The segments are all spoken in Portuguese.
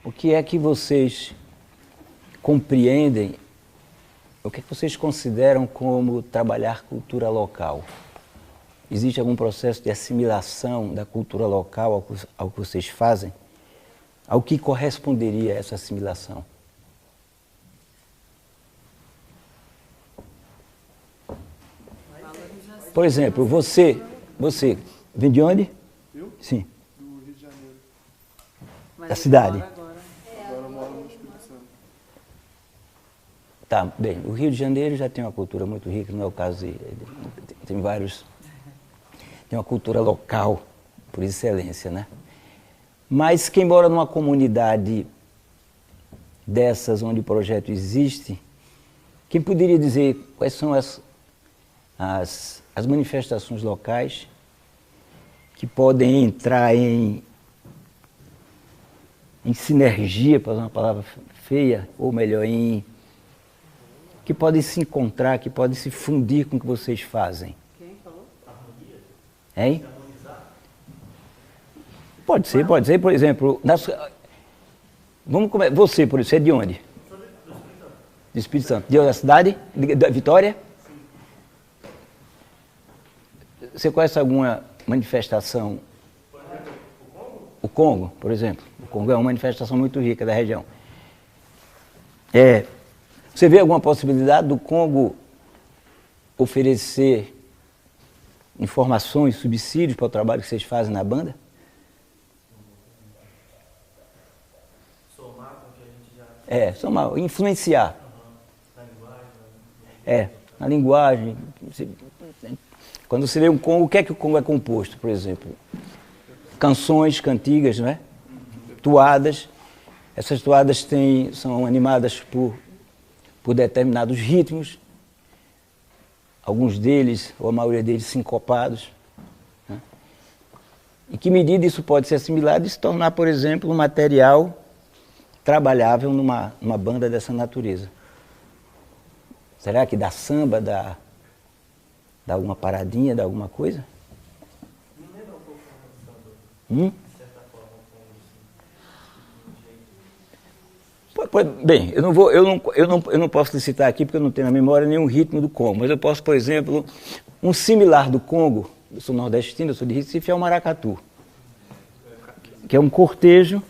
O que é que vocês compreendem, o que é que vocês consideram como trabalhar cultura local? Existe algum processo de assimilação da cultura local ao que vocês fazem? Ao que corresponderia essa assimilação? Por exemplo, você vem de onde? Eu? Sim. Do Rio de Janeiro. Da cidade? Agora eu moro no Espírito Santo. Tá, bem, o Rio de Janeiro já tem uma cultura muito rica, não é o caso de... Tem vários... Tem uma cultura local, por excelência, né? Mas quem mora numa comunidade dessas onde o projeto existe, quem poderia dizer quais são as manifestações locais que podem entrar em sinergia, para usar uma palavra feia, ou melhor, que podem se encontrar, que podem se fundir com o que vocês fazem? Quem falou? Harmonia? Hein? Harmonizar? Pode ser, por exemplo, vamos começar. Você, por exemplo, você é de onde? Sou do Espírito Santo. Do Espírito Santo. Da cidade? Da Vitória? Sim. Você conhece alguma manifestação? Por exemplo, o Congo? O Congo, por exemplo. O Congo é uma manifestação muito rica da região. Você vê alguma possibilidade do Congo oferecer informações, subsídios para o trabalho que vocês fazem na banda? Somar com o que a gente já... Somar, influenciar. Na linguagem. Na linguagem. Quando você lê um Congo, o que é que o Congo é composto, por exemplo? Canções, cantigas, não é? Toadas. Essas toadas são animadas por determinados ritmos, alguns deles, ou a maioria deles, sincopados. Né? Em que medida isso pode ser assimilado e se tornar, por exemplo, um material trabalhável numa banda dessa natureza? Será que dá samba, dá alguma paradinha, dá alguma coisa? Me lembra um pouco do samba, de certa forma, o Congo, assim, de um jeito. Bem, eu não posso citar aqui porque eu não tenho na memória nenhum ritmo do Congo, mas eu posso, por exemplo, um similar do Congo, eu sou nordestino, eu sou de Recife, é o maracatu, que é um cortejo,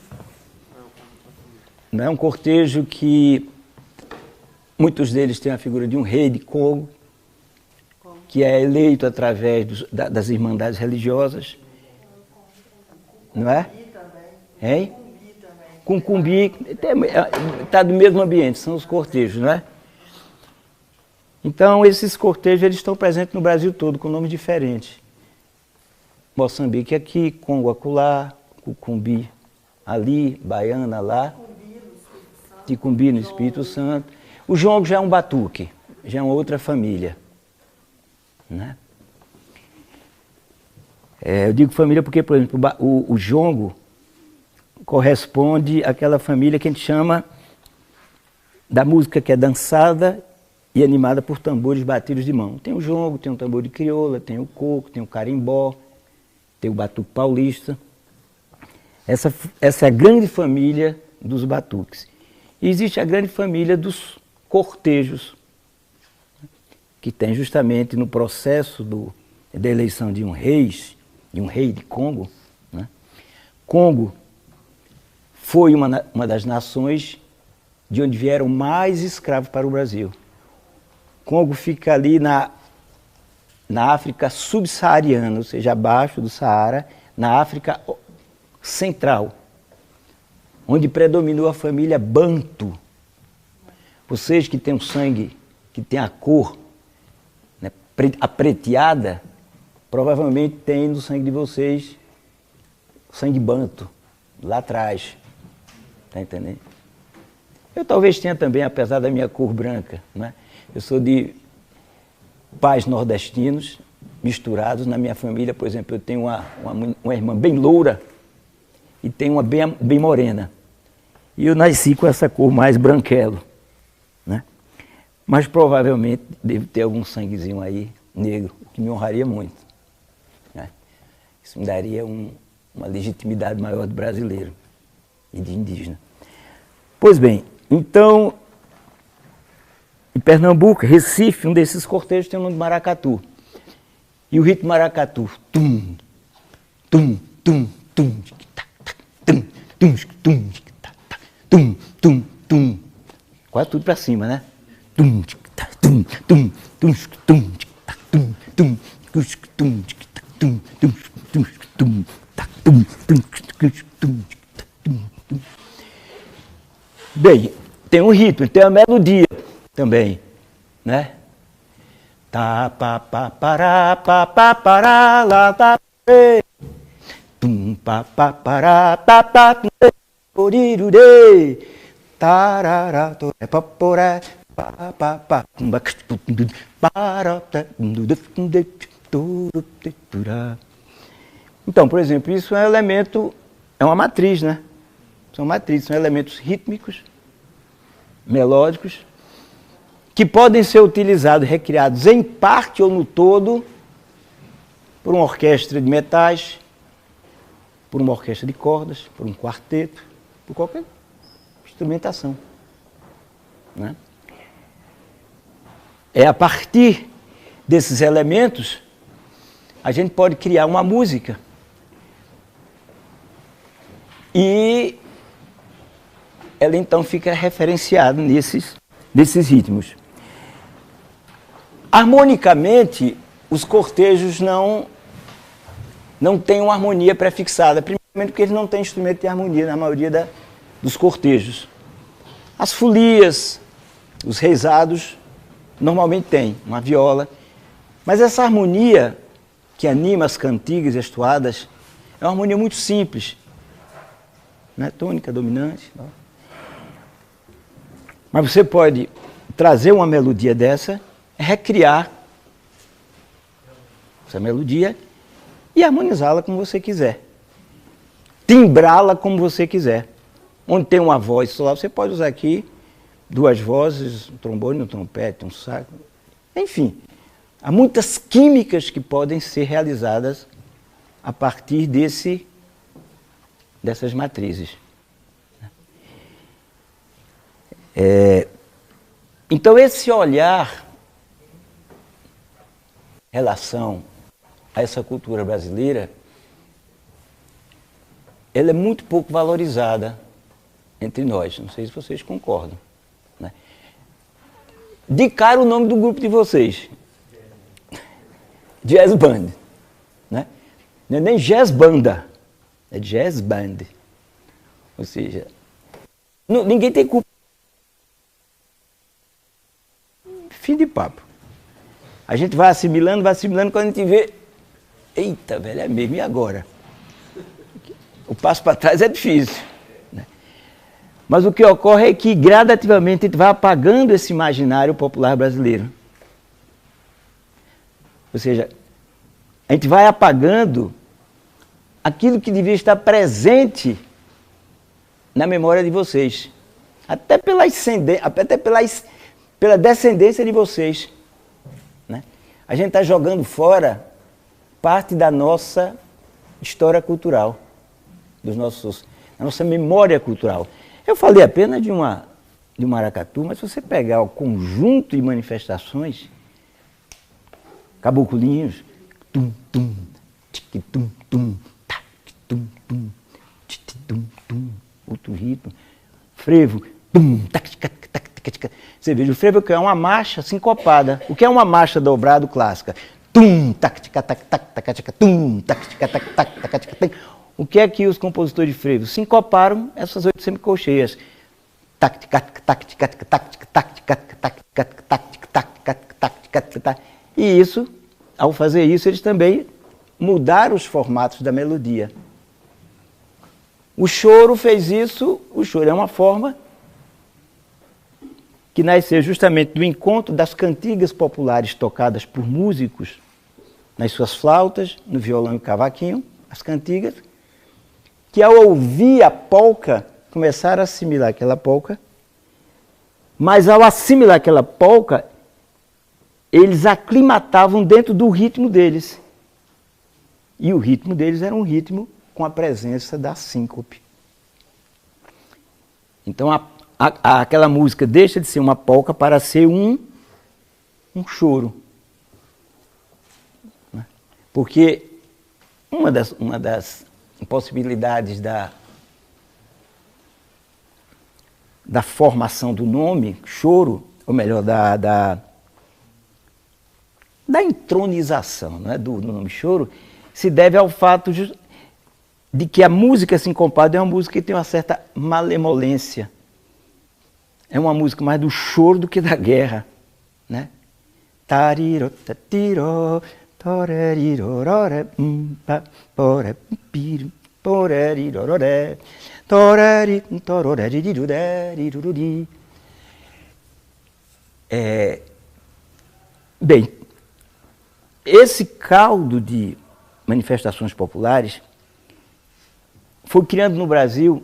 né, um cortejo que muitos deles têm a figura de um rei de Congo, que é eleito através das irmandades religiosas, não é? Hein? Cuncumbi, está do mesmo ambiente, são os cortejos, não é? Então, esses cortejos eles estão presentes no Brasil todo, com nomes diferentes. Moçambique aqui, Congo acolá, Cucumbi ali, Baiana lá, Ticumbi no Espírito Santo. O jongo já é um batuque, já é uma outra família. Né? Eu digo família porque, por exemplo, o jongo corresponde àquela família que a gente chama da música que é dançada e animada por tambores batidos de mão. Tem o jongo, tem o tambor de crioula, tem o coco, tem o carimbó, tem o batuque paulista. Essa é a grande família dos batuques. E existe a grande família dos cortejos, que tem justamente no processo da eleição de um rei de Congo. Né? Congo foi uma das nações de onde vieram mais escravos para o Brasil. Congo fica ali na África subsaariana, ou seja, abaixo do Saara, na África Central, onde predominou a família Banto. Vocês que têm o sangue, que têm a cor, né, apreteada, provavelmente tem no sangue de vocês sangue Banto, lá atrás. Está entendendo? Eu talvez tenha também, apesar da minha cor branca, né? Eu sou de pais nordestinos, misturados. Na minha família, por exemplo, eu tenho uma irmã bem loura e tenho uma bem morena. E eu nasci com essa cor mais branquelo, né? Mas provavelmente devo ter algum sanguezinho aí negro, que me honraria muito, né? Isso me daria uma legitimidade maior de brasileiro e de indígena. Pois bem, então, em Pernambuco, Recife, um desses cortejos tem o nome de maracatu. E o ritmo maracatu, tum, tum, tum, tum, tum, tum, tum, tum, tum, tum, quase tudo para cima, né? Tum, tum, tum, tum, tum, tum, tum, tum, tum, tum, tum. Bem, tem um ritmo, tem a melodia também, né? Ta pa pa pará pa pa pará lá ta re tum pa pa pará pa pa oriru re tarará to pa porá pa pa pa para então, por exemplo, isso é um elemento, é uma matriz, né? São matrizes, são elementos rítmicos, melódicos, que podem ser utilizados, recriados em parte ou no todo, por uma orquestra de metais, por uma orquestra de cordas, por um quarteto, por qualquer instrumentação, né? É a partir desses elementos a gente pode criar uma música e ela então fica referenciada nesses ritmos. Harmonicamente, os cortejos não têm uma harmonia prefixada, primeiramente porque eles não têm instrumento de harmonia na maioria dos cortejos. As folias, os reisados, normalmente têm uma viola, mas essa harmonia que anima as cantigas e as toadas é uma harmonia muito simples, né? Tônica, dominante. Não. Mas você pode trazer uma melodia dessa, recriar essa melodia e harmonizá-la como você quiser. Timbrá-la como você quiser. Onde tem uma voz só, você pode usar aqui duas vozes, um trombone, um trompete, um saco. Enfim, há muitas químicas que podem ser realizadas a partir dessas matrizes. Então, esse olhar em relação a essa cultura brasileira, ela é muito pouco valorizada entre nós. Não sei se vocês concordam, né? De cara o nome do grupo de vocês. Jazz Band, né? Não é nem Jazz Banda, é Jazz Band. Ou seja, ninguém tem culpa. Fim de papo. A gente vai assimilando, quando a gente vê, eita, velho, é mesmo, e agora? O passo para trás é difícil, né? Mas o que ocorre é que gradativamente a gente vai apagando esse imaginário popular brasileiro. Ou seja, a gente vai apagando aquilo que devia estar presente na memória de vocês. Até pela descendência de vocês, né? A gente está jogando fora parte da nossa história cultural, da nossa memória cultural. Eu falei apenas de um maracatu, mas se você pegar o conjunto de manifestações, caboclinhos, tum tum, tic tum tum, tac tum tum, tic tum tum, outro ritmo, frevo, tum, tac tac tac tac. Você veja, o frevo é uma marcha sincopada. O que é uma marcha dobrado clássica? Tum, tac tac tac tac tac, tum, tac tac tac tac tac tac. O que é que os compositores de frevo sincoparam essas 8 semicolcheias? Tac tac tac tac tac tac tac tac tac tac tac tac. E isso, ao fazer isso, eles também mudaram os formatos da melodia. O choro fez isso. O choro é uma forma que nasceu justamente do encontro das cantigas populares tocadas por músicos nas suas flautas, no violão e cavaquinho, as cantigas, que ao ouvir a polca, começaram a assimilar aquela polca, mas ao assimilar aquela polca, eles aclimatavam dentro do ritmo deles. E o ritmo deles era um ritmo com a presença da síncope. Então aquela música deixa de ser uma polca para ser um choro. Porque uma das possibilidades da formação do nome, choro, ou melhor, da entronização, né, do nome choro, se deve ao fato de que a música Sincopado é uma música que tem uma certa malemolência. É uma música mais do choro do que da guerra, né? Tariro, tatiro, torerirorore, pore, piro, porerirorore, toreri, tororerirureri. Bem, esse caldo de manifestações populares foi criando no Brasil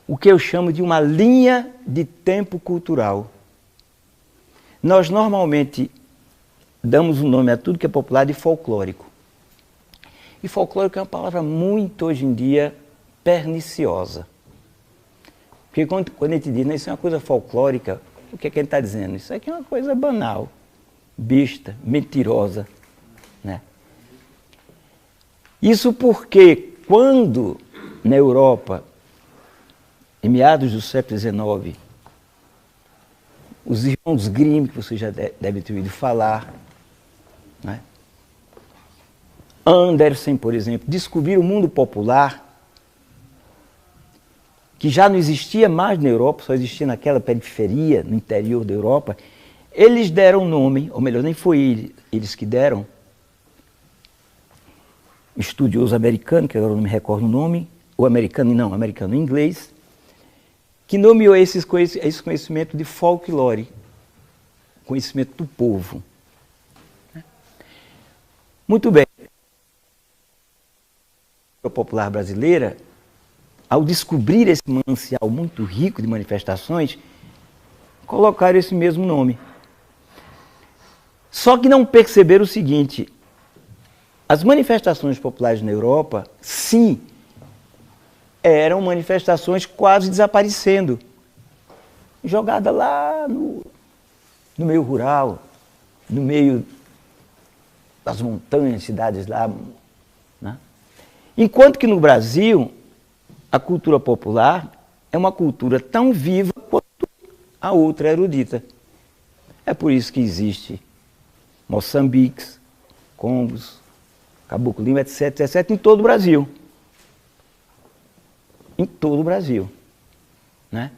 o que eu chamo de uma linha de tempo cultural. Nós normalmente damos um nome a tudo que é popular de folclórico. E folclórico é uma palavra muito, hoje em dia, perniciosa. Porque quando a gente diz, isso é uma coisa folclórica, o que é que a gente está dizendo? Isso aqui é uma coisa banal, besta, mentirosa, né? Isso porque quando na Europa, em meados do século XIX, os irmãos Grimm, que você já deve ter ouvido falar, né? Andersen, por exemplo, descobriram o mundo popular, que já não existia mais na Europa, só existia naquela periferia, no interior da Europa. Eles deram nome, ou melhor, nem foi eles que deram, um estudioso americano, que agora não me recordo o nome, ou americano inglês, que nomeou esse conhecimento de folclore, conhecimento do povo. Muito bem. A popular brasileira, ao descobrir esse manancial muito rico de manifestações, colocaram esse mesmo nome. Só que não perceberam o seguinte: as manifestações populares na Europa, sim, eram manifestações quase desaparecendo, jogadas lá no meio rural, no meio das montanhas, cidades lá, né? Enquanto que no Brasil, a cultura popular é uma cultura tão viva quanto a outra erudita. É por isso que existe Moçambiques, Congos, Caboclo Lima, etc., etc., em todo o Brasil. Em todo o Brasil, né?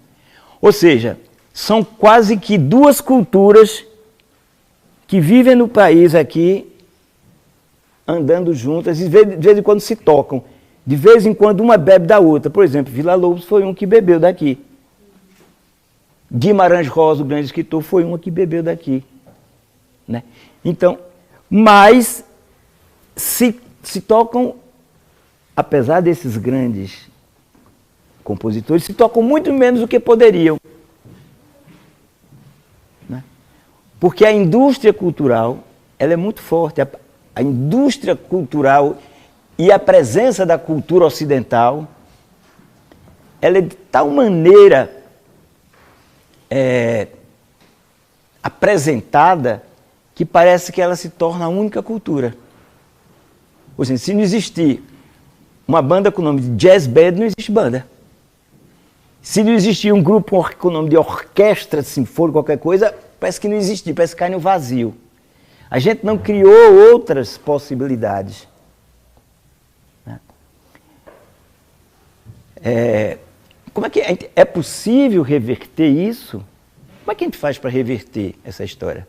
Ou seja, são quase que duas culturas que vivem no país aqui, andando juntas, e de vez em quando se tocam. De vez em quando uma bebe da outra. Por exemplo, Villa-Lobos foi um que bebeu daqui. Guimarães Rosa, o grande escritor, foi um que bebeu daqui, né? Então, mas se tocam, apesar desses grandes compositores, se tocam muito menos do que poderiam, né? Porque a indústria cultural, ela é muito forte. A indústria cultural e a presença da cultura ocidental, ela é de tal maneira apresentada que parece que ela se torna a única cultura. Ou seja, se não existir uma banda com o nome de jazz band, não existe banda. Se não existir um grupo com o nome de orquestra sinfônica, qualquer coisa, parece que não existe, parece que cai no vazio. A gente não criou outras possibilidades. Como é que é possível reverter isso? Como é que a gente faz para reverter essa história?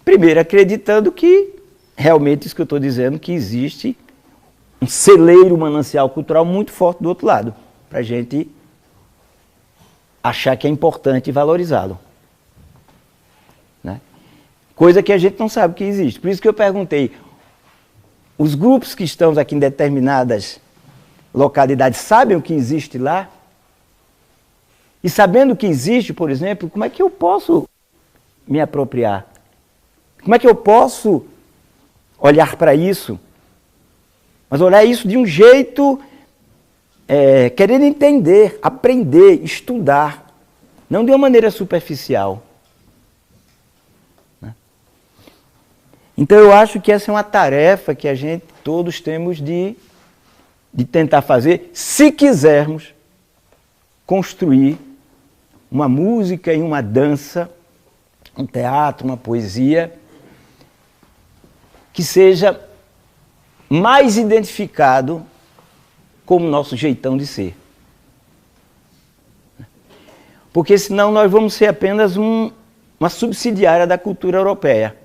Primeiro, acreditando que, realmente, isso que eu estou dizendo, que existe um celeiro manancial cultural muito forte do outro lado, para a gente achar que é importante valorizá-lo, né? Coisa que a gente não sabe que existe. Por isso que eu perguntei, os grupos que estão aqui em determinadas localidades sabem o que existe lá? E sabendo o que existe, por exemplo, como é que eu posso me apropriar? Como é que eu posso olhar para isso? Mas olhar isso de um jeito querendo entender, aprender, estudar, não de uma maneira superficial. Né? Então eu acho que essa é uma tarefa que a gente todos temos de tentar fazer, se quisermos construir uma música e uma dança, um teatro, uma poesia, que seja mais identificado com o nosso jeitão de ser. Porque senão nós vamos ser apenas uma subsidiária da cultura europeia.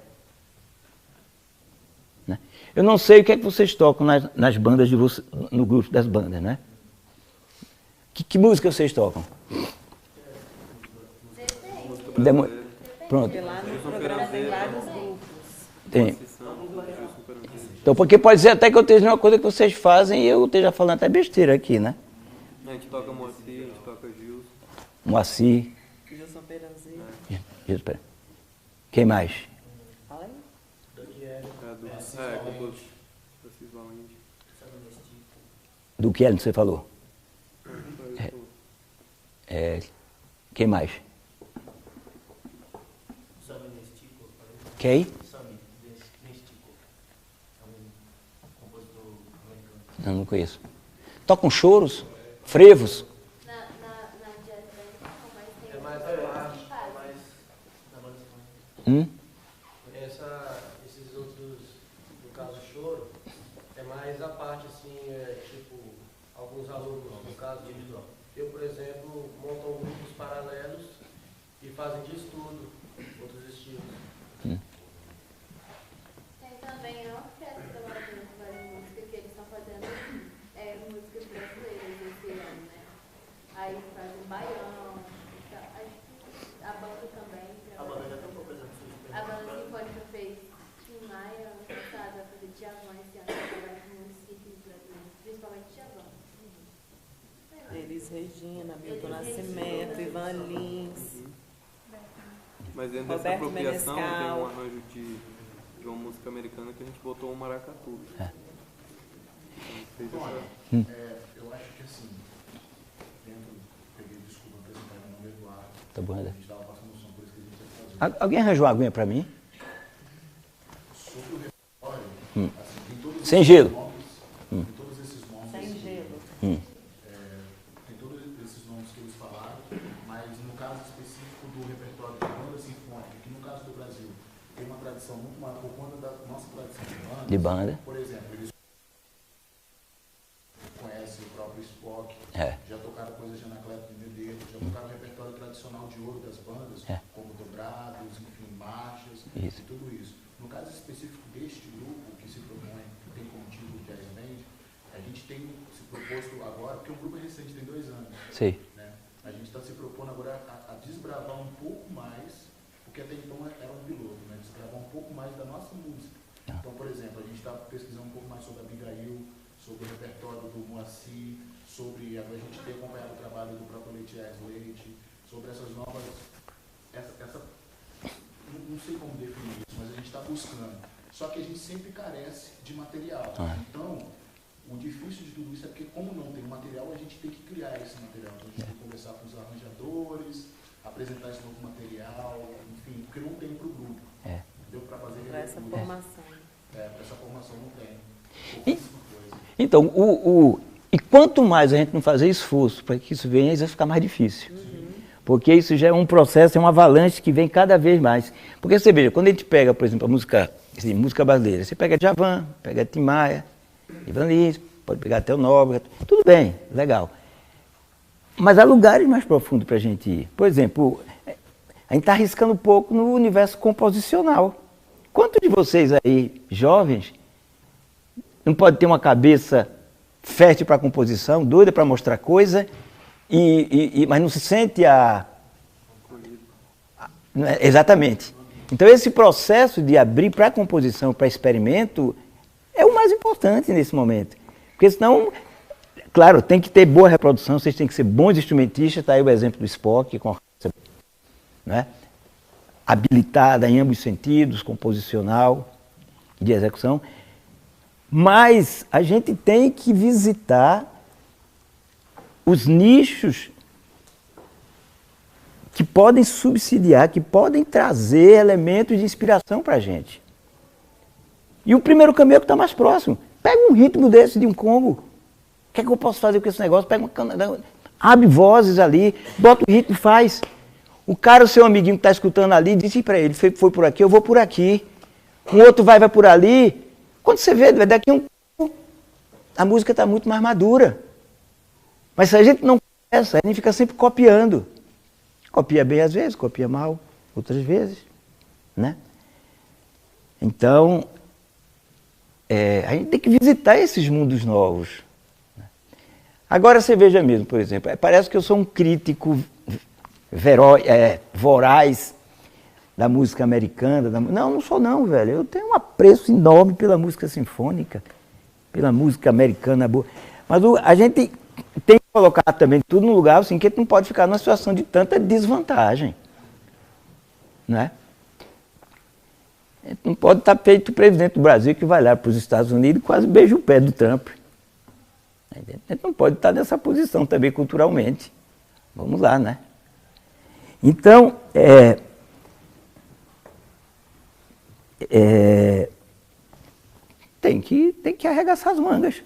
Eu não sei o que é que vocês tocam nas bandas de vocês, no grupo das bandas, né? Que música vocês tocam? Pronto. Porque lá no programa tem vários grupos. Tem. Então, porque pode ser até que eu esteja uma coisa que vocês fazem e eu esteja falando até besteira aqui, né? A gente toca Moacir, a gente toca Gilson. Moacir. Gilson Peranzinho. Gilson Peranzinho. Quem mais? Fala aí. Do que você falou? Quem mais? Quem? Não conheço. Tocam choros? Frevos? Na jazz band não, mas tem mais parte, mais na banda. Esses outros, no caso choro, é mais a parte assim, tipo, alguns alunos, no caso de eu, por exemplo, montam grupos paralelos e fazem de estudo outros estilos. Tem também a orquestra da música que eles estão fazendo músicas brasileiras esse ano, né? Aí fazem baião, a banda também. A banda já tem um pouco, por exemplo, A banda sinfônica fez Tim Maia ano passado, vai fazer Djavan esse ano, trabalhando com municípios brasileiros, principalmente Djavan. Elis Regina, Milton Nascimento, Ivan Lins. Mas dentro dessa Roberto apropriação tem Menescal. um arranjo de uma música americana que a gente botou um maracatu. Então, fez essa... Eu acho que assim, peguei desculpa apresentar meu nome Eduardo. Tá bom, A né? gente estava passando noção por isso que a gente ia fazer. Alguém arranjou uma aguinha para mim? Sobre o repertório, assim, tem todos Sem esses gelo. nomes, tem todos esses nomes. Sem gelo. Tem todos esses nomes que eles falaram, mas no caso específico do repertório da banda sinfônica, que no caso do Brasil tem uma tradição muito maior por conta da nossa tradição De banda. Por exemplo, eles conhecem o próprio Spock, já tocaram coisas de Anacleto de Medeiros, já tocaram o repertório tradicional de ouro das bandas, como dobrados, enfim, marchas e tudo isso. No caso específico deste grupo que se propõe, que tem como título Jazz Band, a gente tem se proposto agora, porque o grupo é recente, tem 2 anos. Sei. Né? A gente está se propondo agora a desbravar um pouco mais, porque até então era um piloto, né? Desbravar um pouco mais da nossa música. Então, por exemplo, a gente está pesquisando um pouco mais sobre a Abigail, sobre o repertório do Moacir, sobre a gente ter acompanhado o trabalho do próprio Leite Leite, sobre essas novas. Não sei como definir isso, mas a gente está buscando. Só que a gente sempre carece de material. Então, o difícil de tudo isso é porque, como não tem material, a gente tem que criar esse material. Então, a gente tem que conversar com os arranjadores, apresentar esse novo material, enfim, porque não tem para o grupo. Deu para fazer Para essa formação. para essa formação não tem. Então, e quanto mais a gente não fazer esforço para que isso venha, isso vai ficar mais difícil. Porque isso já é um processo, é uma avalanche que vem cada vez mais. Porque você veja, quando a gente pega, por exemplo, a música brasileira, você pega Djavan, pega Tim Maia, Ivan Lins, pode pegar até o Nóbrega, tudo bem, legal. Mas há lugares mais profundos para a gente ir. Por exemplo, a gente está arriscando um pouco no universo composicional. Quantos de vocês aí, jovens, não pode ter uma cabeça fértil para composição, doida para mostrar coisa, mas não se sente exatamente. Então esse processo de abrir para a composição, para experimento, é o mais importante nesse momento. Porque senão, claro, tem que ter boa reprodução, vocês têm que ser bons instrumentistas, está aí o exemplo do Spock, com né? Habilitada em ambos os sentidos, composicional e de execução. Mas a gente tem que visitar os nichos que podem subsidiar, que podem trazer elementos de inspiração para a gente. E o primeiro caminho é o que está mais próximo. Pega um ritmo desse de um Congo. O que é que eu posso fazer com esse negócio? Pega uma abre vozes ali, bota o ritmo e faz. O cara, o seu amiguinho que está escutando ali, disse para ele, foi por aqui, eu vou por aqui. Um outro vai por ali. Quando você vê, daqui a um tempo, a música está muito mais madura. Mas se a gente não começa, a gente fica sempre copiando. Copia bem às vezes, copia mal outras vezes, né? Então, a gente tem que visitar esses mundos novos. Agora você veja mesmo, por exemplo, parece que eu sou um crítico voraz da música americana. Não sou não, velho. Eu tenho um apreço enorme pela música sinfônica, pela música americana boa. Mas a gente tem que colocar também tudo no lugar, assim, que a gente não pode ficar numa situação de tanta desvantagem. Né? A gente não pode estar feito o presidente do Brasil que vai lá para os Estados Unidos e quase beija o pé do Trump. A gente não pode estar nessa posição também culturalmente. Vamos lá, né? Então, tem que arregaçar as mangas.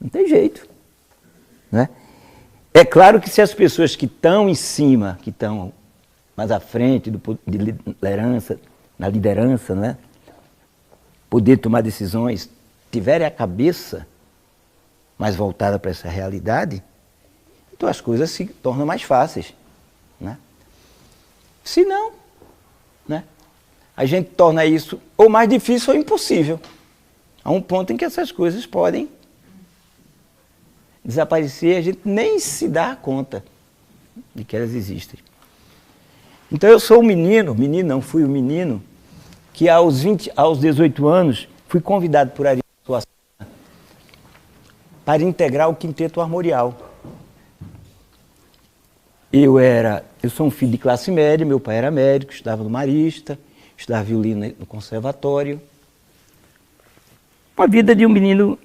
Não tem jeito. Né? É claro que se as pessoas que estão em cima, que estão mais à frente de liderança, na liderança, né? Poder tomar decisões, tiverem a cabeça mais voltada para essa realidade, então as coisas se tornam mais fáceis. Né? Se não, né? A gente torna isso ou mais difícil ou impossível. Há um ponto em que essas coisas podem desaparecer e a gente nem se dá conta de que elas existem. Então eu sou um fui um menino que aos 18 anos fui convidado por Ariano Suassuna para integrar o Quinteto Armorial. Eu sou um filho de classe média, meu pai era médico, estudava no Marista, estudava violino no conservatório. Uma vida de um menino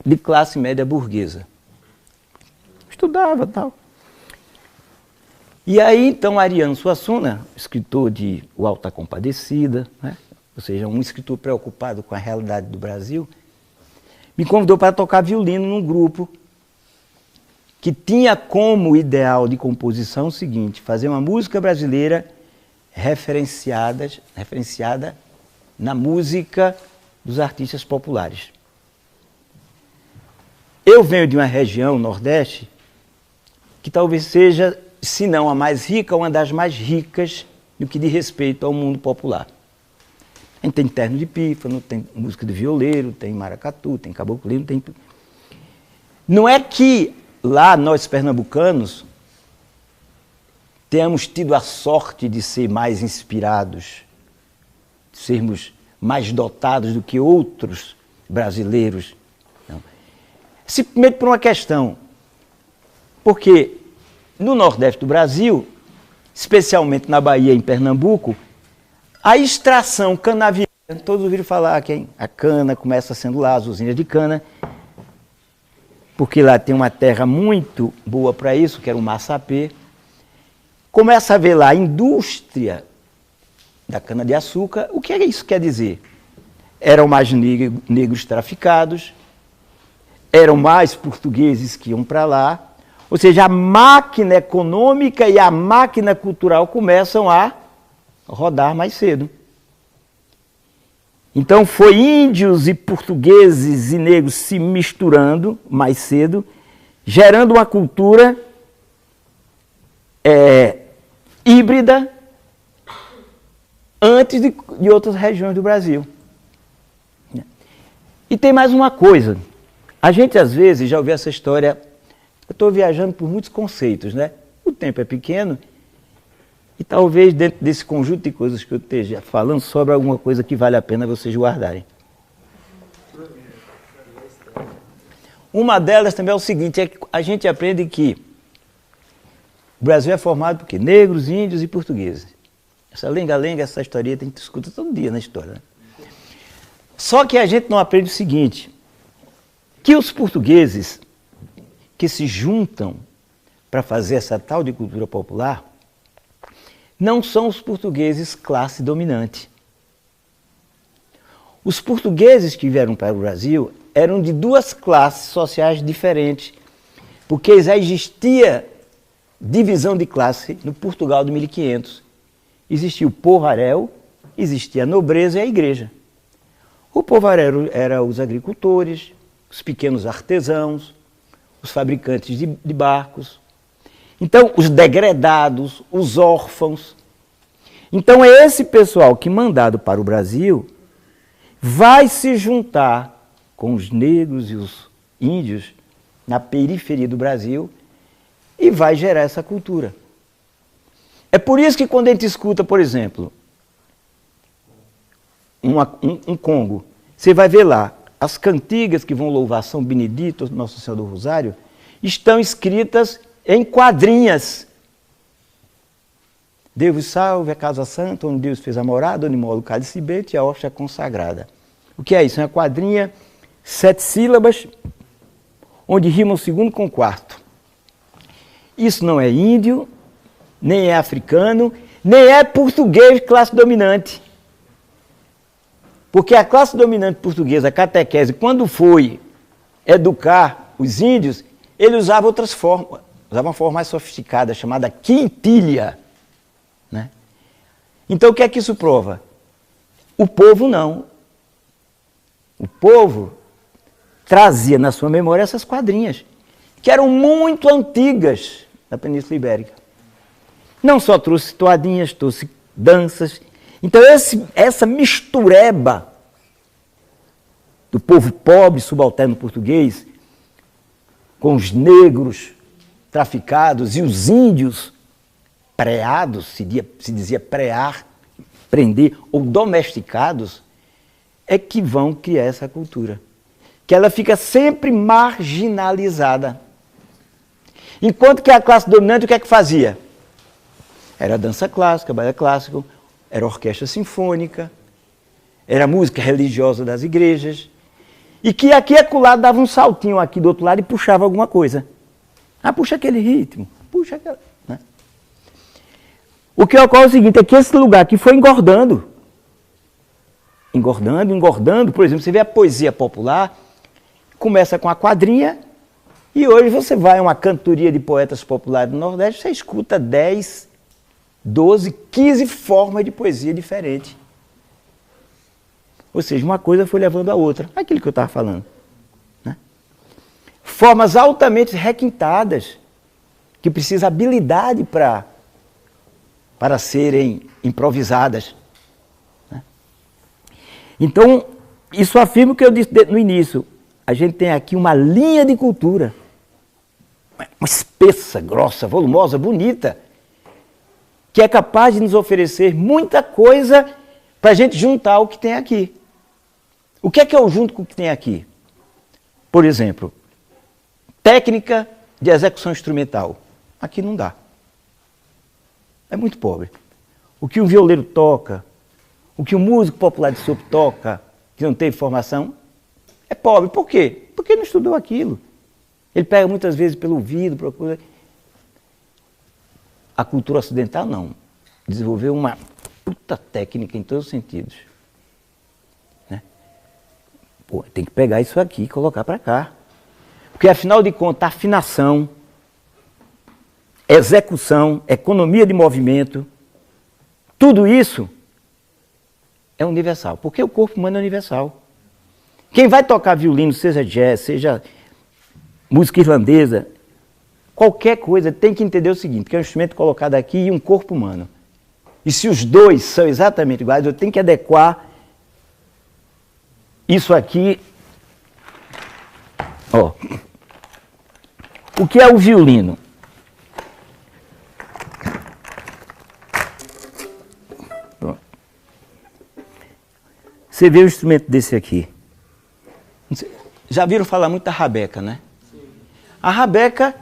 de classe média burguesa. Estudava e tal. E aí, então, Ariano Suassuna, escritor de O Alta Compadecida, né? Ou seja, um escritor preocupado com a realidade do Brasil, me convidou para tocar violino num grupo que tinha como ideal de composição o seguinte: fazer uma música brasileira referenciada na música dos artistas populares. Eu venho de uma região, Nordeste, que talvez seja, se não a mais rica, uma das mais ricas no que diz respeito ao mundo popular. A gente tem terno de pífano, tem música de violeiro, tem maracatu, tem caboclo, tem... Não é que lá nós pernambucanos tenhamos tido a sorte de ser mais inspirados, de sermos mais dotados do que outros brasileiros. Não. Simplesmente por uma questão. Porque no Nordeste do Brasil, especialmente na Bahia e em Pernambuco, a extração canaviana, todos ouviram falar que a cana começa sendo lá, as usinas de cana, porque lá tem uma terra muito boa para isso, que era o Massapê. Começa a ver lá a indústria da cana-de-açúcar. O que isso quer dizer? Eram mais negros traficados, eram mais portugueses que iam para lá, ou seja, a máquina econômica e a máquina cultural começam a rodar mais cedo. Então foi índios e portugueses e negros se misturando mais cedo, gerando uma cultura híbrida antes de outras regiões do Brasil. E tem mais uma coisa. A gente às vezes já ouviu essa história. Eu estou viajando por muitos conceitos, né? O tempo é pequeno e talvez dentro desse conjunto de coisas que eu esteja falando, sobra alguma coisa que vale a pena vocês guardarem. Uma delas também é o seguinte, é que a gente aprende que o Brasil é formado por quê? Negros, índios e portugueses. Essa lenga-lenga, essa historieta, a gente escuta todo dia na história. Né? Só que a gente não aprende o seguinte, que os portugueses que se juntam para fazer essa tal de cultura popular não são os portugueses classe dominante. Os portugueses que vieram para o Brasil eram de duas classes sociais diferentes, porque já existia divisão de classe no Portugal de 1500. Existia o povoaréu, existia a nobreza e a igreja. O povoaréu era os agricultores, os pequenos artesãos, os fabricantes de barcos. Então, os degredados, os órfãos. Então, é esse pessoal que, mandado para o Brasil, vai se juntar com os negros e os índios na periferia do Brasil e vai gerar essa cultura. É por isso que quando a gente escuta, por exemplo, um Congo, você vai ver lá, as cantigas que vão louvar São Benedito, Nossa Senhora do Rosário, estão escritas em quadrinhas. Deus salve a casa santa, onde Deus fez a morada, onde mora o cálice bento e a hóstia consagrada. O que é isso? É uma quadrinha, 7 sílabas, onde rimam o segundo com o quarto. Isso não é índio, nem é africano, nem é português classe dominante. Porque a classe dominante portuguesa, a catequese, quando foi educar os índios, ele usava outras formas, usava uma forma mais sofisticada, chamada quintilha. Né? Então o que é que isso prova? O povo não. O povo trazia na sua memória essas quadrinhas, que eram muito antigas da Península Ibérica. Não só trouxe toadinhas, trouxe danças. Então essa mistureba do povo pobre, subalterno português, com os negros traficados e os índios preados, se dizia prear, prender, ou domesticados, é que vão criar essa cultura. Que ela fica sempre marginalizada. Enquanto que a classe dominante, o que é que fazia? Era dança clássica, balé clássico, era orquestra sinfônica, era música religiosa das igrejas, e que aqui e acolá dava um saltinho aqui do outro lado e puxava alguma coisa. Ah, puxa aquele ritmo, puxa aquela... Né? O que ocorre é o seguinte, é que esse lugar aqui foi engordando. Engordando, engordando. Por exemplo, você vê a poesia popular, começa com a quadrinha, e hoje você vai a uma cantoria de poetas populares do Nordeste, você escuta 10, 12, 15 formas de poesia diferentes. Ou seja, uma coisa foi levando a outra. Aquilo que eu estava falando. Né? Formas altamente requintadas, que precisam habilidade para serem improvisadas. Né? Então, isso afirma o que eu disse no início. A gente tem aqui uma linha de cultura. Uma espessa, grossa, volumosa, bonita, que é capaz de nos oferecer muita coisa para a gente juntar o que tem aqui. O que é que eu junto com o que tem aqui? Por exemplo, técnica de execução instrumental. Aqui não dá. É muito pobre. O que um violeiro toca, o que um músico popular de sopro toca, que não teve formação, é pobre. Por quê? Porque não estudou aquilo. Ele pega muitas vezes pelo ouvido, procura... A cultura ocidental não. Desenvolveu uma puta técnica em todos os sentidos. Né? Pô, tem que pegar isso aqui e colocar para cá. Porque, afinal de contas, afinação, execução, economia de movimento, tudo isso é universal. Porque o corpo humano é universal. Quem vai tocar violino, seja jazz, seja música irlandesa, qualquer coisa, tem que entender o seguinte, que é um instrumento colocado aqui e um corpo humano. E se os dois são exatamente iguais, eu tenho que adequar isso aqui. Ó. O que é o violino? Pronto. Você vê um instrumento desse aqui. Já viram falar muito da rabeca, né? Sim. A rabeca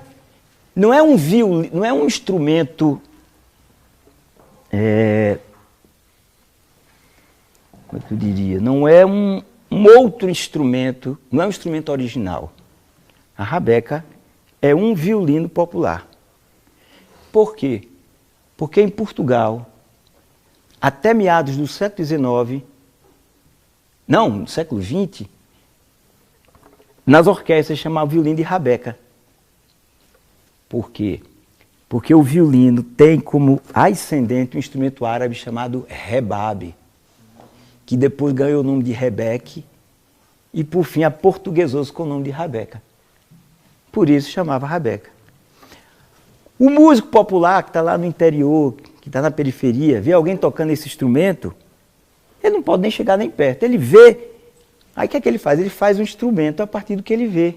não é um violino, não é um instrumento, como é que eu diria? Não é um outro instrumento, não é um instrumento original. A rabeca é um violino popular. Por quê? Porque em Portugal, até meados do século XIX, não, no século XX, nas orquestras chamavam violino de rabeca. Por quê? Porque o violino tem como ascendente um instrumento árabe chamado rebabe, que depois ganhou o nome de rebeque e, por fim, aportuguesou-se com o nome de rabeca. Por isso chamava rabeca. O músico popular que está lá no interior, que está na periferia, vê alguém tocando esse instrumento, ele não pode nem chegar nem perto. Ele vê, aí o que é que ele faz? Ele faz um instrumento a partir do que ele vê.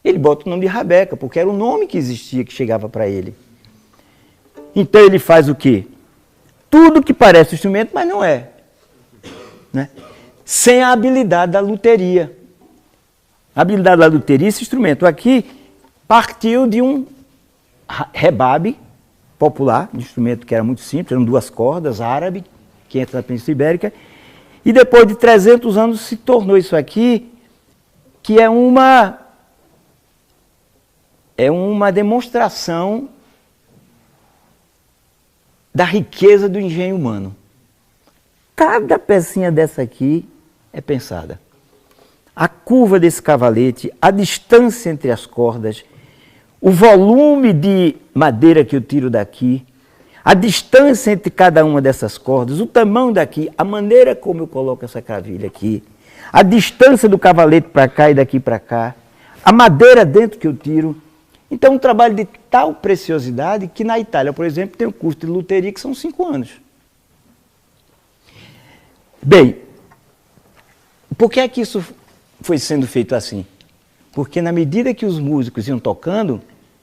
Ele bota o nome de rabeca, porque era o nome que existia, que chegava para ele. Então ele faz o quê? Tudo que parece um instrumento, mas não é. Né? Sem a habilidade da luteria. A habilidade da luteria, esse instrumento aqui, partiu de um rebabe popular, um instrumento que era muito simples, eram 2 cordas, árabe, que entra na Península Ibérica, e depois de 300 anos se tornou isso aqui, que é uma demonstração da riqueza do engenho humano. Cada pecinha dessa aqui é pensada. A curva desse cavalete, a distância entre as cordas, o volume de madeira que eu tiro daqui, a distância entre cada uma dessas cordas, o tamanho daqui, a maneira como eu coloco essa cravilha aqui, a distância do cavalete para cá e daqui para cá, a madeira dentro que eu tiro. Então, um trabalho de tal preciosidade que na Itália, por exemplo, tem um curso de luteria que são 5 anos. Bem, por que é que isso foi sendo feito assim? Porque na medida que os músicos iam tocando,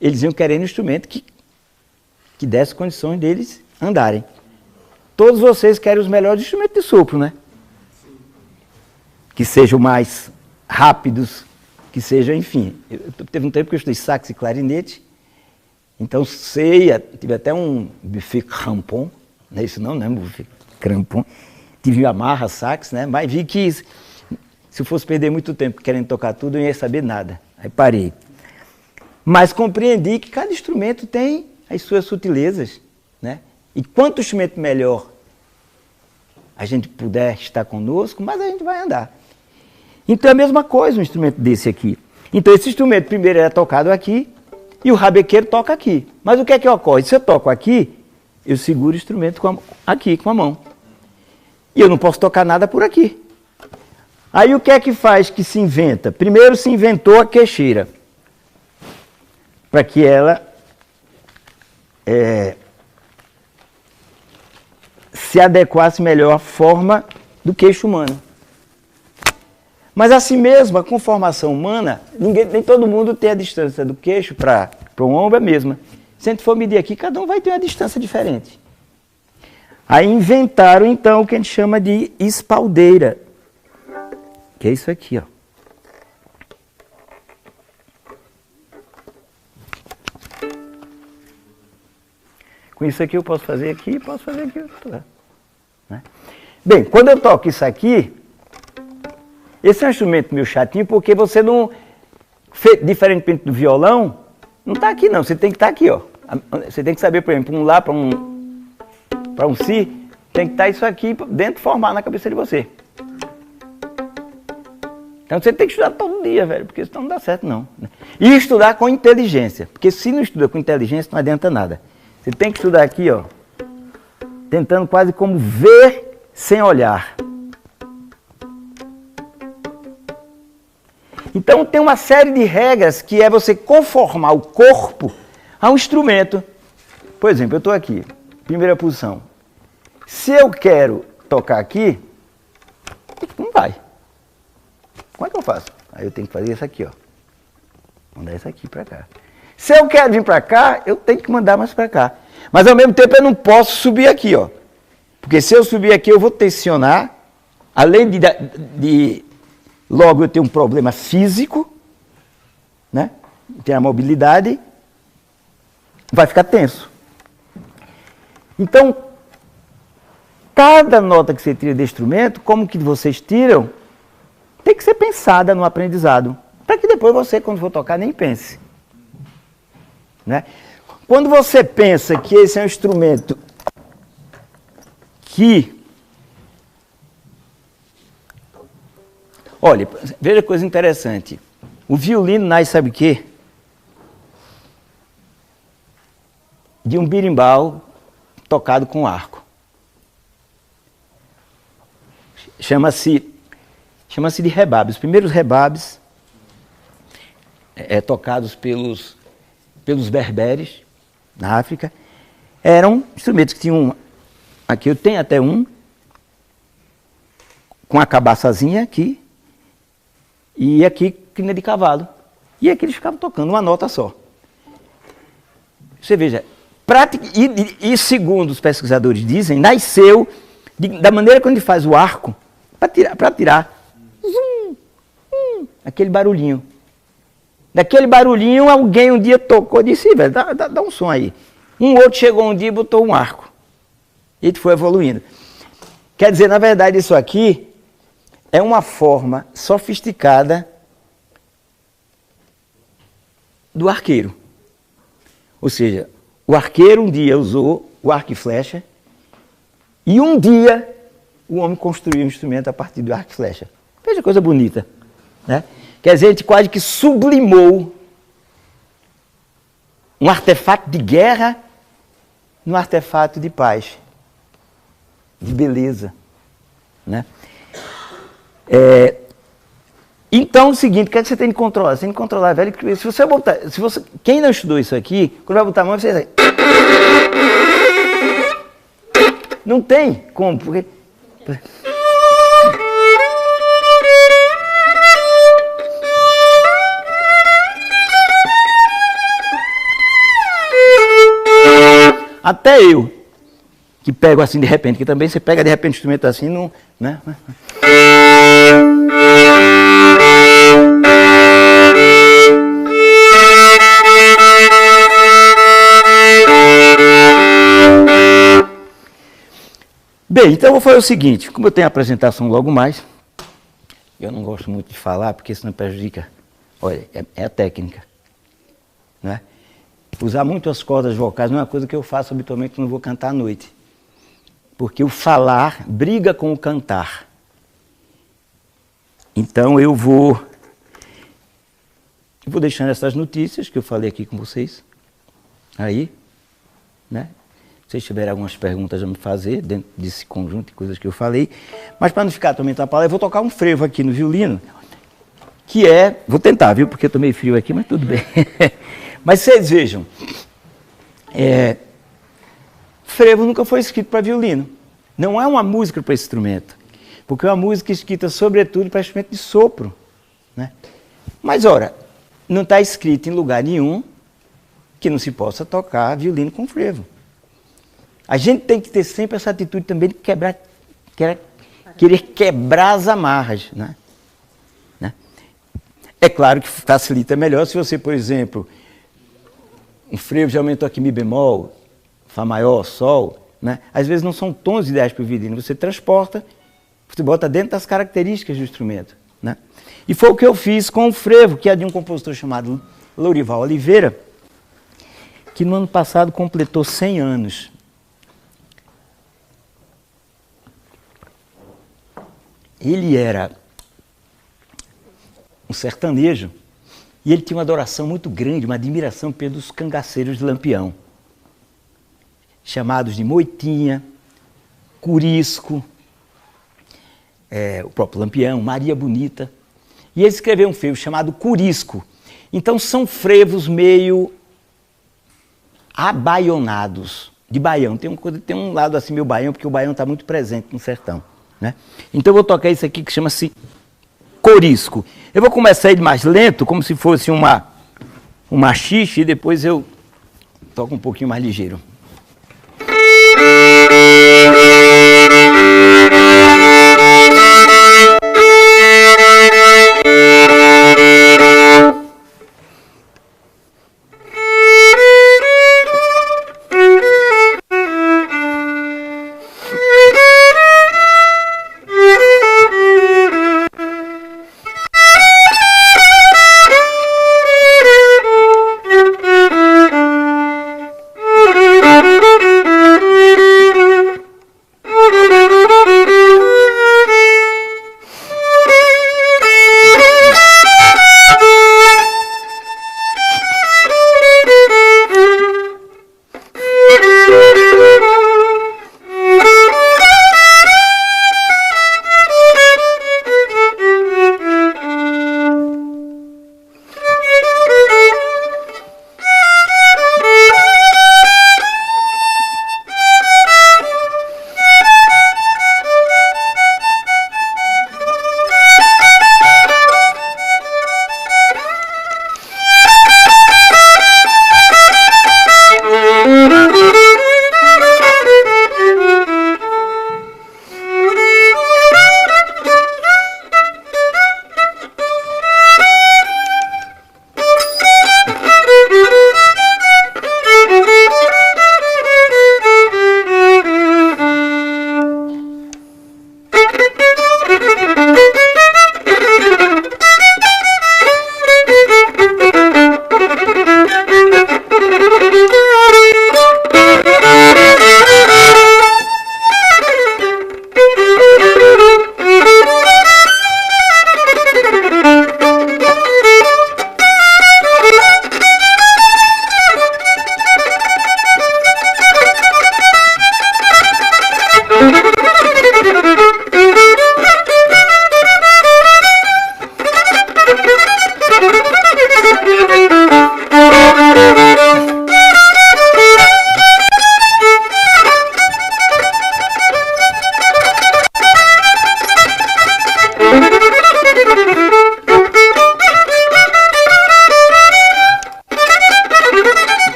eles iam querendo um instrumento que desse condições deles andarem. Todos vocês querem os melhores instrumentos de sopro, né? Que sejam mais rápidos, que sejam, enfim. Teve um tempo que eu estudei sax e clarinete, então tive até um buffet crampon, não é isso não, né? Buffet crampon. Tive amarra sax, né? Mas vi que se eu fosse perder muito tempo querendo tocar tudo, eu não ia saber nada. Aí parei. Mas compreendi que cada instrumento tem as suas sutilezas, né? E quanto instrumento melhor a gente puder estar conosco, mais a gente vai andar. Então é a mesma coisa um instrumento desse aqui. Então esse instrumento primeiro era tocado aqui e o rabequeiro toca aqui. Mas o que é que ocorre? Se eu toco aqui, eu seguro o instrumento aqui com a mão. E eu não posso tocar nada por aqui. Aí o que é que faz que se inventa? Primeiro se inventou a queixeira, para que ela se adequasse melhor à forma do queixo humano. Mas assim mesmo, a conformação humana, nem todo mundo tem a distância do queixo para o ombro a mesma. Se a gente for medir aqui, cada um vai ter uma distância diferente. Aí inventaram então o que a gente chama de espaldeira, que é isso aqui, ó. Com isso aqui eu posso fazer aqui e posso fazer aqui. Né? Bem, quando eu toco isso aqui, esse é um instrumento meio chatinho, porque você não, diferentemente do violão, não está aqui não, você tem que estar aqui, ó. Você tem que saber, por exemplo, para um lá, para um si, tem que estar isso aqui dentro, formar na cabeça de você. Então você tem que estudar todo dia, velho, porque senão não dá certo não. E estudar com inteligência, porque se não estuda com inteligência não adianta nada. Você tem que estudar aqui, ó, tentando quase como ver sem olhar. Então tem uma série de regras que é você conformar o corpo a um instrumento. Por exemplo, eu estou aqui, primeira posição. Se eu quero tocar aqui, não vai. Como é que eu faço? Aí eu tenho que fazer isso aqui, ó. Mandar isso aqui para cá. Se eu quero vir para cá, eu tenho que mandar mais para cá. Mas ao mesmo tempo eu não posso subir aqui, ó. Porque se eu subir aqui eu vou tensionar, além de logo eu ter um problema físico, né? Tem a mobilidade, vai ficar tenso. Então, cada nota que você tira de instrumento, como que vocês tiram, tem que ser pensada no aprendizado. para que depois você, quando for tocar, nem pense. Né? Quando você pensa que esse é um instrumento que... Olha, veja coisa interessante. O violino nasce, sabe o quê? De um birimbau tocado com arco. Chama-se de rebabes. Os primeiros rebabes tocados pelos berberes na África eram instrumentos que tinham... Aqui eu tenho até um com a cabaçazinha aqui e aqui crina de cavalo. E aqui eles ficavam tocando uma nota só. Você veja, e segundo os pesquisadores dizem, nasceu da maneira que a gente faz o arco para tirar aquele barulhinho. Daquele barulhinho alguém um dia tocou e disse, velho, dá um som aí. Um outro chegou um dia e botou um arco. E ele foi evoluindo. Quer dizer, na verdade, isso aqui é uma forma sofisticada do arqueiro. Ou seja, o arqueiro um dia usou o arco e flecha e um dia o homem construiu um instrumento a partir do arco e flecha. Veja que coisa bonita. Né? Quer dizer, a gente quase que sublimou um artefato de guerra num artefato de paz, de beleza. Né? Então, é o seguinte, o que é que você tem que controlar? Você tem que controlar, velho, quem não estudou isso aqui, quando vai botar a mão, você... Não tem como, porque... Até eu, que pego assim de repente, que também você pega de repente o instrumento assim, não... Né? Bem, então eu vou fazer o seguinte, como eu tenho a apresentação logo mais, eu não gosto muito de falar, porque senão prejudica. Olha, é a técnica. Né? Usar muito as cordas vocais não é uma coisa que eu faço habitualmente quando eu vou cantar à noite. Porque o falar briga com o cantar. Então eu vou deixando essas notícias que eu falei aqui com vocês. Aí, né? Se vocês tiverem algumas perguntas a me fazer dentro desse conjunto de coisas que eu falei. Mas para não ficar também atrapalhado, eu vou tocar um frevo aqui no violino, que é... Vou tentar, viu? Porque eu tô meio frio aqui, mas tudo bem. Mas vocês vejam, frevo nunca foi escrito para violino. Não é uma música para esse instrumento. Porque é uma música escrita sobretudo para instrumento de sopro. Né? Mas, ora, não está escrito em lugar nenhum que não se possa tocar violino com frevo. A gente tem que ter sempre essa atitude também de querer quebrar as amarras. Né? É claro que facilita melhor se você, por exemplo, um frevo já aumentou aqui Mi bemol, Fá maior, Sol, né? Às vezes não são tons ideais para o violino, você transporta, você bota dentro das características do instrumento. Né? E foi o que eu fiz com o frevo, que é de um compositor chamado Lourival Oliveira, que no ano passado completou 100 anos. Ele era um sertanejo e ele tinha uma adoração muito grande, uma admiração pelos cangaceiros de Lampião, chamados de Moitinha, Curisco, o próprio Lampião, Maria Bonita. E ele escreveu um frevo chamado Curisco. Então são frevos meio abaionados, de baião. Tem um lado assim meio baião, porque o baião está muito presente no sertão. Né? Então eu vou tocar isso aqui que chama-se Corisco. Eu vou começar ele mais lento, como se fosse uma machixe, e depois eu toco um pouquinho mais ligeiro.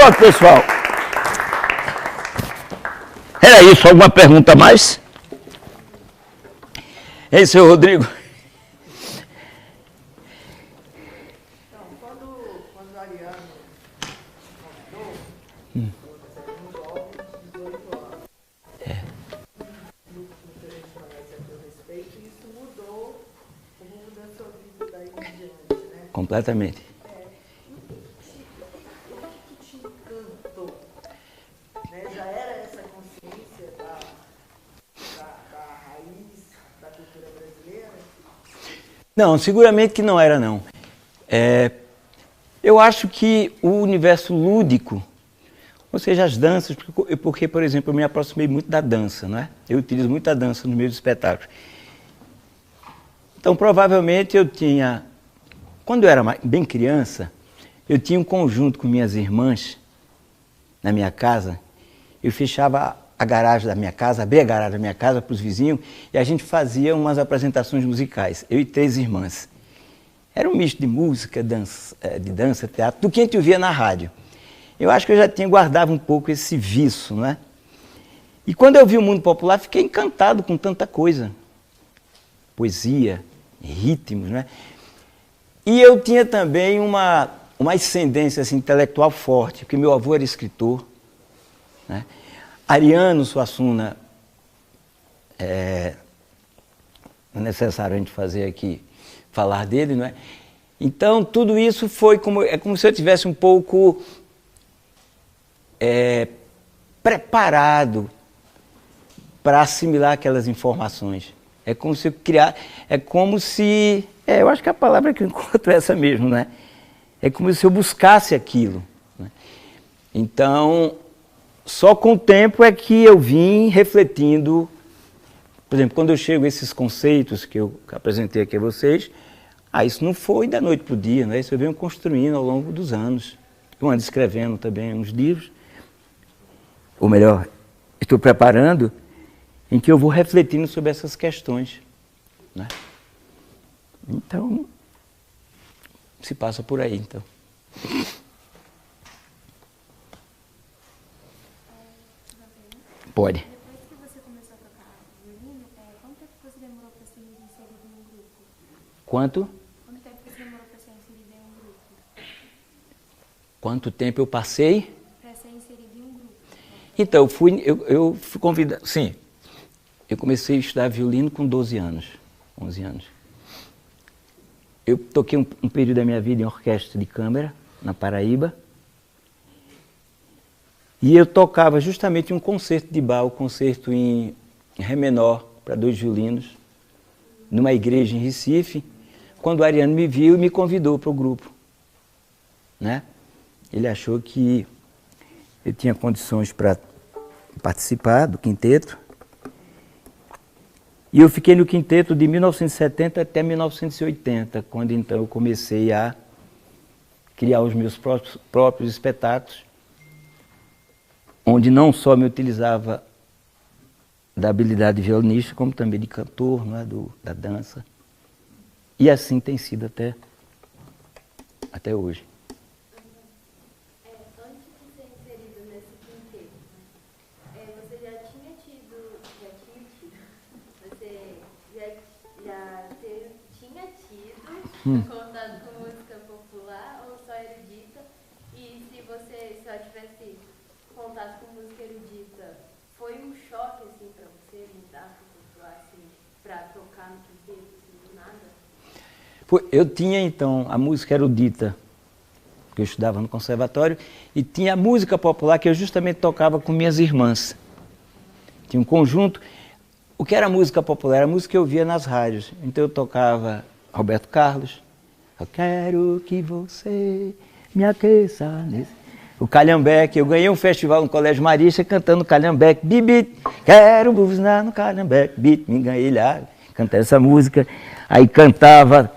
Pronto, pessoal. Era isso, alguma pergunta a mais? Ei, seu Rodrigo. Então, quando o Ariano convidou, você era um jovem de 18 anos. Muita gente conhece a teu respeito, e isso mudou o rumo da sua vida daí em diante, né? Completamente. O que te encantou? Né? Já era essa consciência da raiz da cultura brasileira? Não, seguramente que não era, não. Eu acho que o universo lúdico, ou seja, as danças, porque, por exemplo, eu me aproximei muito da dança, não é? Eu utilizo muito a dança nos meus espetáculos. Então, provavelmente, eu tinha... Quando eu era bem criança, eu tinha um conjunto com minhas irmãs na minha casa. Eu fechava a garagem da minha casa, abria a garagem da minha casa para os vizinhos e a gente fazia umas apresentações musicais, eu e 3 irmãs. Era um misto de música, de dança, teatro, do que a gente ouvia na rádio. Eu acho que eu já guardava um pouco esse vício, não é? E quando eu vi o mundo popular, fiquei encantado com tanta coisa. Poesia, ritmos, né? E eu tinha também uma ascendência assim, intelectual forte, porque meu avô era escritor, né? Ariano Suassuna, não é necessário a gente fazer aqui, falar dele, não é? Então, tudo isso foi como se eu tivesse um pouco preparado para assimilar aquelas informações. É como se eu eu acho que a palavra que eu encontro é essa mesmo, né? É como se eu buscasse aquilo, né? Então, só com o tempo é que eu vim refletindo, por exemplo, quando eu chego a esses conceitos que eu apresentei aqui a vocês, isso não foi da noite para o dia, né? Isso eu venho construindo ao longo dos anos. Eu ando escrevendo também uns livros, ou melhor, estou preparando, em que eu vou refletindo sobre essas questões, né? Então, se passa por aí, então. Pode. Depois que você começou a tocar violino, quanto tempo você demorou para ser inserido em um grupo? Quanto? Quanto tempo você demorou para ser inserido em um grupo? Quanto tempo eu passei? Para ser inserido em um grupo. Então, eu fui convidado... Sim, eu comecei a estudar violino com 12 anos, 11 anos. Eu toquei um período da minha vida em orquestra de câmara, na Paraíba. E eu tocava justamente um concerto de Bach, um concerto em Ré menor, para 2 violinos, numa igreja em Recife, quando o Ariano me viu e me convidou para o grupo, né? Ele achou que eu tinha condições para participar do quinteto. E eu fiquei no quinteto de 1970 até 1980, quando então eu comecei a criar os meus próprios espetáculos, onde não só me utilizava da habilidade de violinista, como também de cantor, não é? Da dança. E assim tem sido até hoje. Antes de ser inserido nesse quinteto, você já tinha tido, contato com música popular ou só erudita? E se você só tivesse contato com música erudita, foi um choque assim para você mudar para popular, assim, para tocar no quinteto, assim, do nada? Eu tinha então a música erudita, que eu estudava no conservatório, e tinha a música popular que eu justamente tocava com minhas irmãs. Tinha um conjunto. O que era música popular? Era a música que eu via nas rádios. Então eu tocava Roberto Carlos. Eu quero que você me aqueça nesse... O Calhambeque. Eu ganhei um festival no Colégio Marista cantando Calhambeque. Bibi, quero buzinar no Calhambeque. Bibi, me ganhei lá, cantei essa música. Aí cantava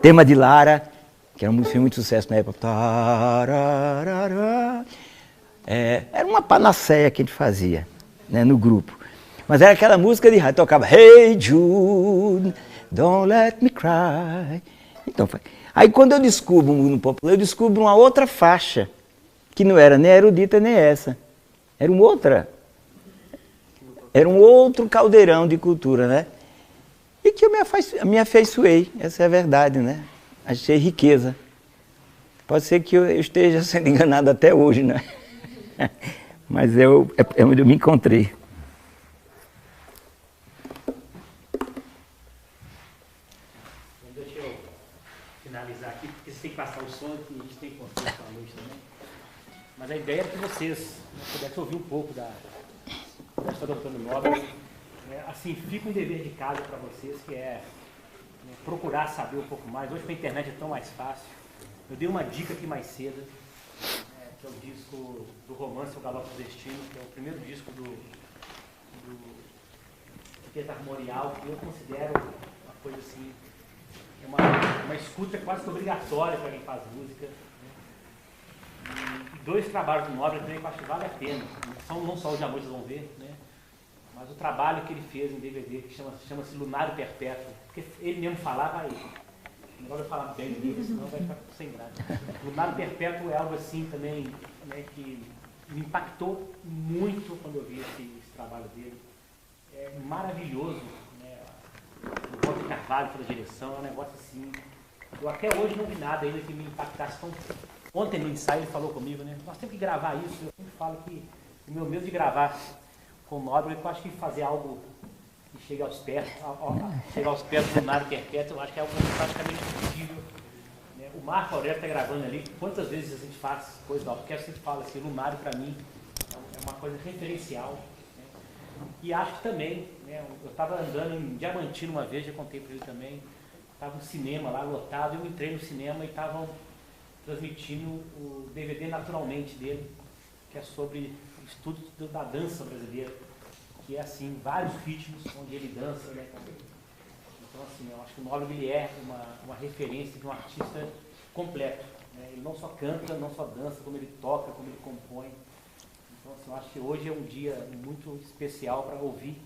Tema de Lara, que era um filme muito sucesso na época. Era uma panaceia que a gente fazia, né, no grupo. Mas era aquela música de rádio, tocava Hey Jude, don't let me cry. Então, aí quando eu descubro o mundo popular, eu descubro uma outra faixa, que não era nem erudita nem essa. Era era um outro caldeirão de cultura, né? E que eu me afeiçoei, essa é a verdade, né? Achei riqueza. Pode ser que eu esteja sendo enganado até hoje, né? Mas é onde eu me encontrei. Deixa eu finalizar aqui, porque você tem que passar o som e a gente tem que construir a noite também. Mas a ideia era que vocês pudessem ouvir um pouco da história do Antônio Nóbrega. Assim, fica um dever de casa para vocês, que é procurar saber um pouco mais. Hoje com a internet é tão mais fácil. Eu dei uma dica aqui mais cedo, que é o disco do romance O Galope do Destino, que é o primeiro disco do Pieta Armorial, que eu considero uma coisa assim, uma escuta quase que obrigatória para quem faz música. E dois trabalhos do Nóbrega também que eu acho que vale a pena. Não só os de amor, vocês vão ver, né? Mas o trabalho que ele fez em DVD, que chama-se Lunário Perpétuo, porque ele mesmo falava aí. Não vai falar bem do livro, senão vai ficar sem graça. Lunário Perpétuo é algo assim também, né, que me impactou muito quando eu vi esse trabalho dele. É maravilhoso, né? O Walter Carvalho pela direção, é um negócio assim. Eu até hoje não vi nada ainda que me impactasse tão. Ontem no ensaio ele falou comigo, né? Nós temos que gravar isso. Eu sempre falo que o meu medo de gravar com o Nóbrega, eu acho que fazer algo que chegue aos pés, chegar aos pés do Lunário Perpétuo, eu acho que é algo praticamente impossível. Né? O Marco Aurélio está gravando ali, quantas vezes a gente faz coisa da orquestra, a gente fala assim, Lunário para mim é uma coisa referencial. Né? E acho que também, né, eu estava andando em Diamantino uma vez, já contei para ele também, estava um cinema lá lotado, eu entrei no cinema e estavam transmitindo o DVD Naturalmente dele, que é sobre o estudo da dança brasileira, que é assim, vários ritmos onde ele dança, né? Então assim, eu acho que o Nóbrega ele é uma referência de um artista completo, né? Ele não só canta, não só dança, como ele toca, como ele compõe. Então assim, eu acho que hoje é um dia muito especial para ouvir,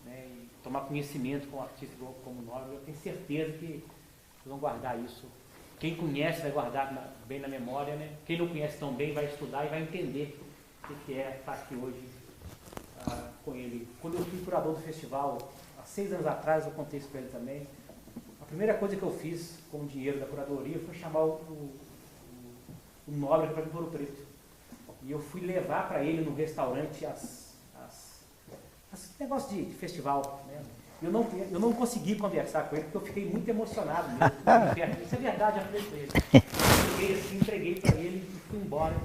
né? E tomar conhecimento com um artista como o Nóbrega. Eu tenho certeza que vocês vão guardar isso. Quem conhece vai guardar bem na memória, né? Quem não conhece tão bem vai estudar e vai entender o que é estar aqui hoje com ele. Quando eu fui curador do festival, há 6 anos atrás, eu contei isso para ele também, a primeira coisa que eu fiz com o dinheiro da curadoria foi chamar o Nóbrega para vir para Ouro Preto. E eu fui levar para ele no restaurante as negócios de festival, né? Eu não consegui conversar com ele, porque eu fiquei muito emocionado mesmo. Isso é verdade, eu falei para ele. Eu cheguei assim, entreguei para ele e fui embora.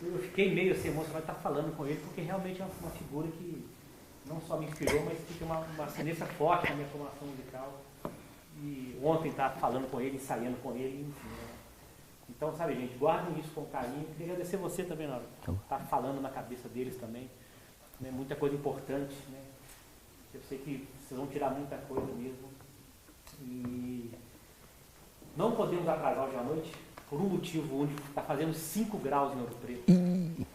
Eu fiquei meio assim emocionado de estar falando com ele, porque realmente é uma figura que não só me inspirou, mas que tem uma ascendência forte na minha formação musical. E ontem estava falando com ele, ensaiando com ele, enfim. Né? Então, sabe, gente, guardem isso com carinho. Queria agradecer você também, Nóbrega, estar falando na cabeça deles também. Né? Muita coisa importante, né? Eu sei que vocês vão tirar muita coisa mesmo. E não podemos atrasar hoje à noite, por um motivo único. Está fazendo 5 graus em Ouro Preto. E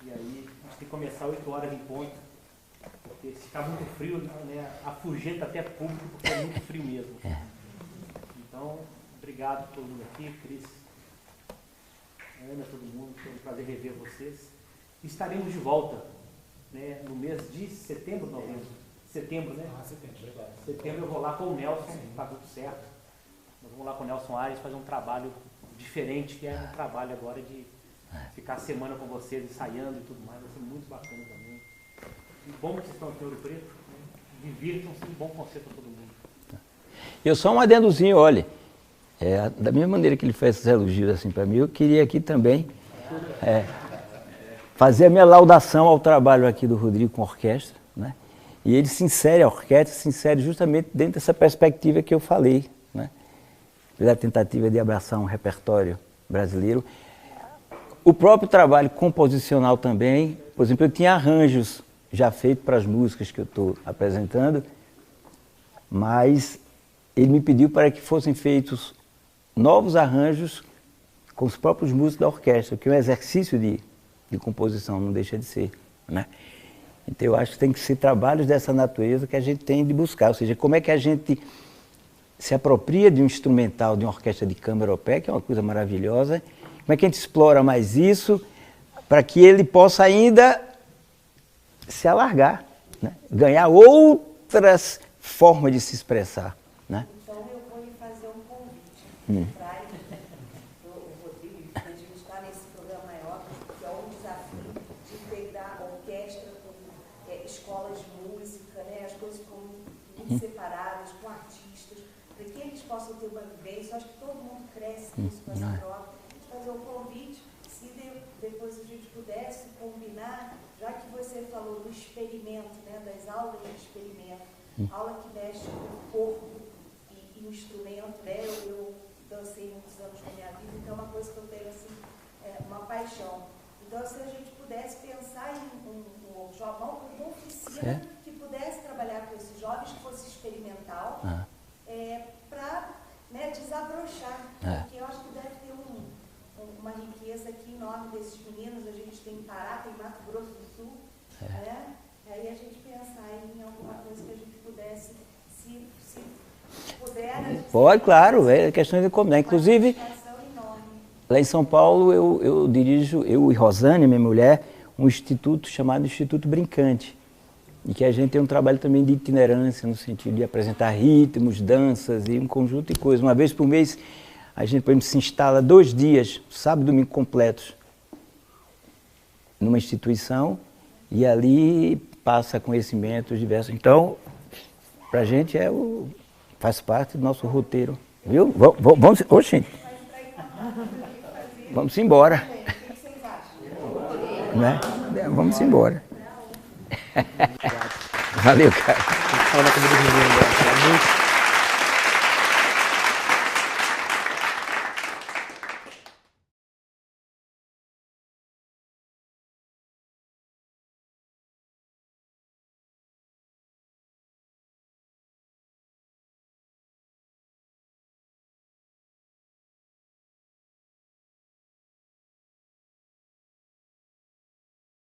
aí, a gente tem que começar 8 horas em ponto. Porque se ficar muito frio, né, afugenta até público, porque é muito frio mesmo. Então, obrigado a todo mundo aqui, Cris, Ana, todo mundo. Foi um prazer rever vocês. Estaremos de volta, né, no mês de setembro, novembro. Setembro, né? Setembro, verdade. Setembro eu vou lá com o Nelson, está tudo certo. Nós vamos lá com o Nelson Aires fazer um trabalho diferente, que é um trabalho agora de ficar a semana com vocês, ensaiando e tudo mais. Vai ser muito bacana também. E bom que vocês estão aqui em Ouro Preto, né? Divirtam-se, um bom concerto para todo mundo. Eu só um adendozinho, olha, da mesma maneira que ele fez esses elogios assim para mim, eu queria aqui também fazer a minha laudação ao trabalho aqui do Rodrigo com a orquestra, né? E ele se insere, a orquestra se insere justamente dentro dessa perspectiva que eu falei, né? Da tentativa de abraçar um repertório brasileiro. O próprio trabalho composicional também, por exemplo, eu tinha arranjos já feitos para as músicas que eu estou apresentando, mas ele me pediu para que fossem feitos novos arranjos com os próprios músicos da orquestra, que é um exercício de composição, não deixa de ser, né? Então eu acho que tem que ser trabalhos dessa natureza que a gente tem de buscar, ou seja, como é que a gente se apropria de um instrumental, de uma orquestra de câmara europeia, que é uma coisa maravilhosa, como é que a gente explora mais isso, para que ele possa ainda se alargar, né? Ganhar outras formas de se expressar, né? Então eu vou lhe fazer um convite para o Rodrigo, a gente está nesse programa maior, que é um desafio de integrar a orquestra com escolas de música, né? As coisas ficam muito separadas, com artistas, para que eles possam ter uma vivência. Acho que todo mundo cresce com isso, com essa troca. Fazer um convite, se depois a gente pudesse combinar, já que você falou do experimento, né, das aulas de experimento, aula que mexe com o corpo e o instrumento, né? Eu dancei muitos anos da minha vida, então é uma coisa que eu tenho assim, uma paixão. Então, se a gente pudesse pensar em um workshop, uma oficina que pudesse trabalhar com esses jovens, que fosse experimental, para, né, desabrochar, porque eu acho que deve ter uma riqueza aqui enorme desses meninos. A gente tem Pará, tem Mato Grosso do Sul, né? E aí a gente pensar em alguma coisa que a gente pudesse, se puder... Né, pode, claro, é questão de combinar. Inclusive, lá em São Paulo, eu dirijo, eu e Rosane, minha mulher, um instituto chamado Instituto Brincante, e que a gente tem um trabalho também de itinerância, no sentido de apresentar ritmos, danças e um conjunto de coisas. Uma vez por mês, a gente, por exemplo, se instala 2 dias, sábado e domingo completos, numa instituição, e ali passa conhecimentos diversos. Então, para a gente faz parte do nosso roteiro, viu? Vamos, oxe, vamos embora. Né? Vamos embora. Valeu, cara.